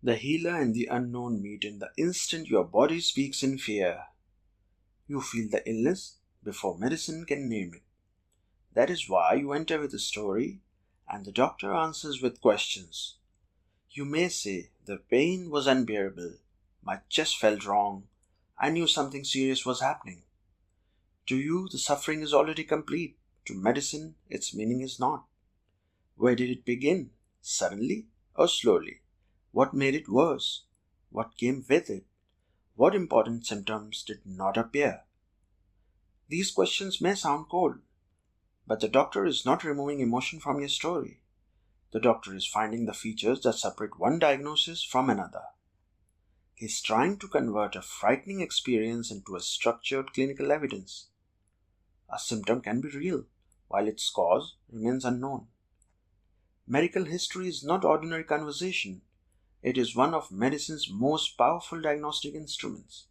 The healer and the unknown meet in the instant your body speaks in fear. You feel the illness before medicine can name it. That is why you enter with a story and the doctor answers with questions. You may say, the pain was unbearable, my chest felt wrong, I knew something serious was happening. To you, the suffering is already complete. To medicine, its meaning is not. Where did it begin? Suddenly or slowly? What made it worse? What came with it? What important symptoms did not appear? These questions may sound cold, but the doctor is not removing emotion from your story. The doctor is finding the features that separate one diagnosis from another. He is trying to convert a frightening experience into a structured clinical evidence. A symptom can be real, while its cause remains unknown. Medical history is not ordinary conversation. It is one of medicine's most powerful diagnostic instruments.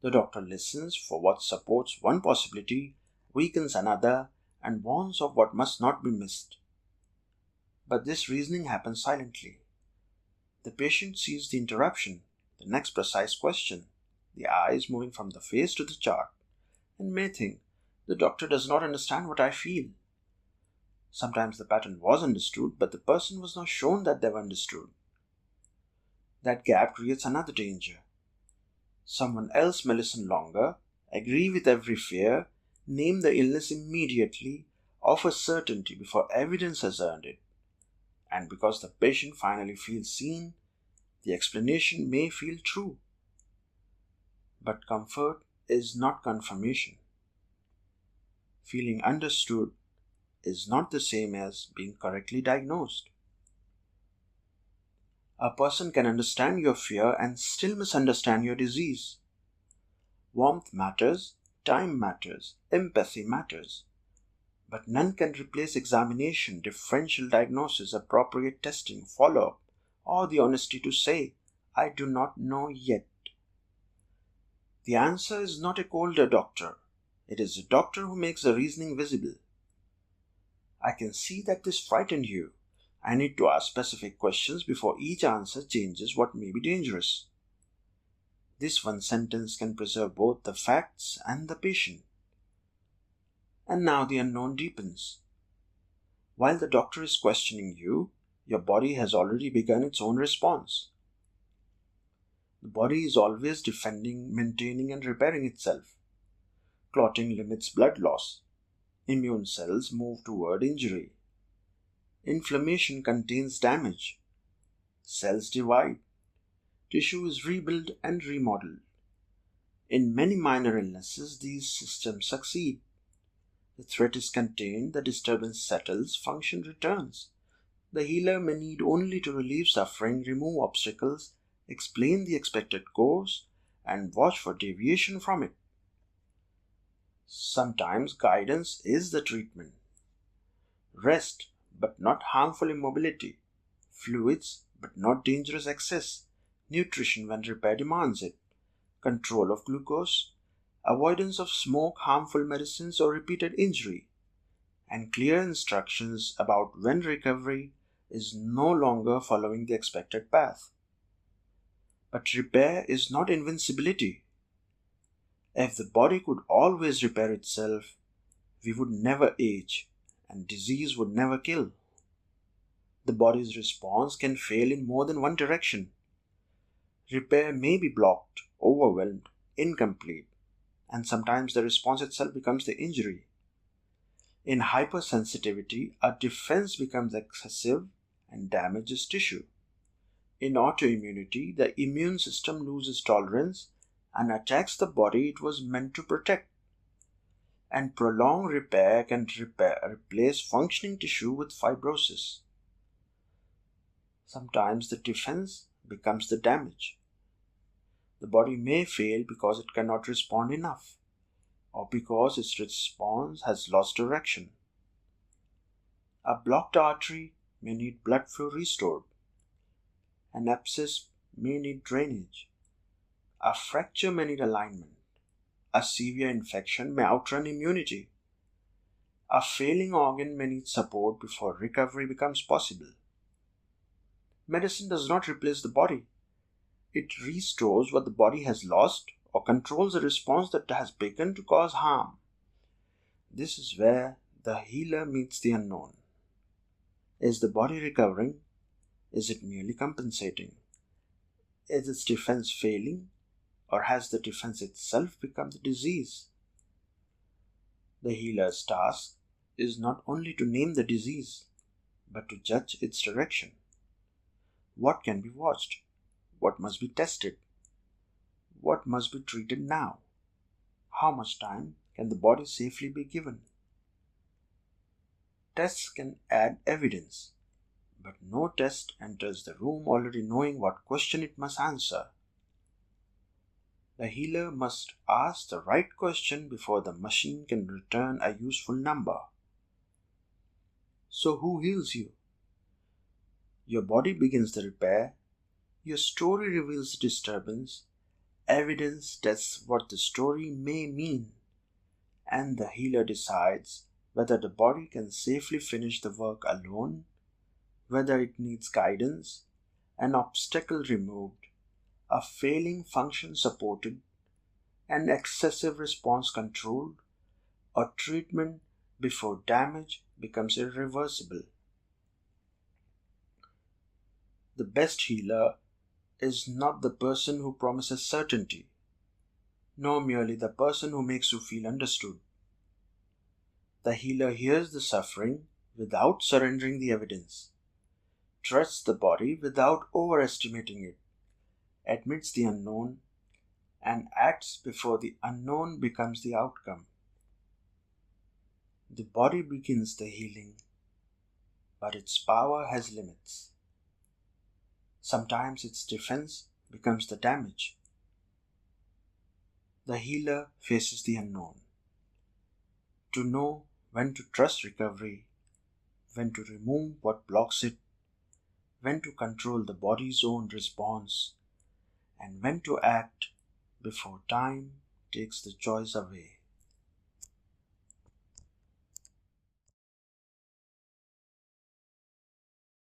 The doctor listens for what supports one possibility, weakens another, and warns of what must not be missed. But this reasoning happens silently. The patient sees the interruption, the next precise question, the eyes moving from the face to the chart, and may think, the doctor does not understand what I feel. Sometimes the pattern was understood, but the person was not shown that they were understood. That gap creates another danger. Someone else may listen longer, agree with every fear, name the illness immediately, offer certainty before evidence has earned it. And because the patient finally feels seen, the explanation may feel true. But comfort is not confirmation. Feeling understood is not the same as being correctly diagnosed. A person can understand your fear and still misunderstand your disease. Warmth matters, time matters, empathy matters. But none can replace examination, differential diagnosis, appropriate testing, follow-up, or the honesty to say, I do not know yet. The answer is not a colder doctor. It is a doctor who makes the reasoning visible. I can see that this frightened you. I need to ask specific questions before each answer changes what may be dangerous. This one sentence can preserve both the facts and the patient. And now the unknown deepens. While the doctor is questioning you, your body has already begun its own response. The body is always defending, maintaining, and repairing itself. Clotting limits blood loss. Immune cells move toward injury. Inflammation contains damage. Cells divide. Tissue is rebuilt and remodeled. In many minor illnesses, these systems succeed. The threat is contained, the disturbance settles, function returns. The healer may need only to relieve suffering, remove obstacles, explain the expected course, and watch for deviation from it. Sometimes guidance is the treatment. Rest, but not harmful immobility. Fluids, but not dangerous excess. Nutrition when repair demands it. Control of glucose. Avoidance of smoke, harmful medicines, or repeated injury. And clear instructions about when recovery is no longer following the expected path. But repair is not invincibility. If the body could always repair itself, we would never age, and disease would never kill. The body's response can fail in more than one direction. Repair may be blocked, overwhelmed, incomplete, and sometimes the response itself becomes the injury. In hypersensitivity, a defense becomes excessive and damages tissue. In autoimmunity, the immune system loses tolerance and attacks the body it was meant to protect. And prolonged repair can replace functioning tissue with fibrosis. Sometimes the defense becomes the damage. The body may fail because it cannot respond enough, or because its response has lost direction. A blocked artery may need blood flow restored. An abscess may need drainage. A fracture may need alignment. A severe infection may outrun immunity. A failing organ may need support before recovery becomes possible. Medicine does not replace the body. It restores what the body has lost or controls a response that has begun to cause harm. This is where the healer meets the unknown. Is the body recovering? Is it merely compensating? Is its defense failing, or has the defense itself become the disease? The healer's task is not only to name the disease, but to judge its direction. What can be watched? What must be tested? What must be treated now? How much time can the body safely be given? Tests can add evidence, but no test enters the room already knowing what question it must answer. The healer must ask the right question before the machine can return a useful number. So who heals you? Your body begins the repair, your story reveals the disturbance, evidence tests what the story may mean, and the healer decides whether the body can safely finish the work alone, whether it needs guidance, an obstacle removed, a failing function supported, an excessive response controlled, or treatment before damage becomes irreversible. The best healer is not the person who promises certainty, nor merely the person who makes you feel understood. The healer hears the suffering without surrendering the evidence, trusts the body without overestimating it, admits the unknown, and acts before the unknown becomes the outcome. The body begins the healing, but its power has limits. Sometimes its defense becomes the damage. The healer faces the unknown. To know when to trust recovery, when to remove what blocks it, when to control the body's own response, and when to act before time takes the choice away.